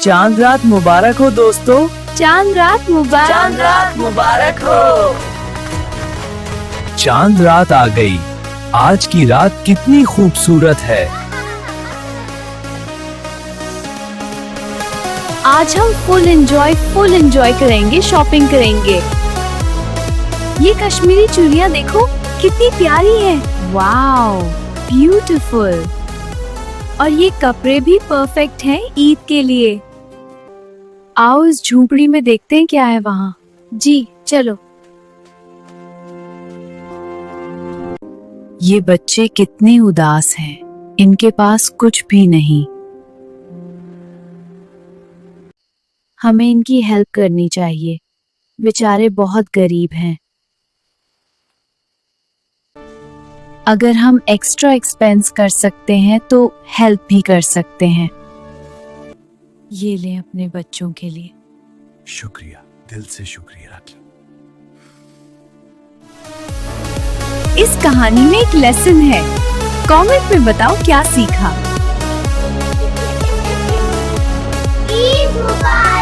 चांद रात मुबारक हो दोस्तों। चांद रात मुबारक। चांद रात मुबारक हो। चांद रात आ गई। आज की रात कितनी खूबसूरत है। आज हम फुल एंजॉय करेंगे, शॉपिंग करेंगे। ये कश्मीरी चूड़ियाँ देखो कितनी प्यारी है। Wow, beautiful. और ये कपड़े भी परफेक्ट हैं ईद के लिए। आओ इस झोपड़ी में देखते हैं क्या है वहाँ। जी चलो। ये बच्चे कितने उदास हैं, इनके पास कुछ भी नहीं। हमें इनकी हेल्प करनी चाहिए, बेचारे बहुत गरीब हैं। अगर हम एक्स्ट्रा एक्सपेंस कर सकते हैं तो हेल्प भी कर सकते हैं। ये ले अपने बच्चों के लिए। शुक्रिया, दिल से शुक्रिया। इस कहानी में एक लेसन है। कमेंट में बताओ क्या सीखा। ईद मुबारक।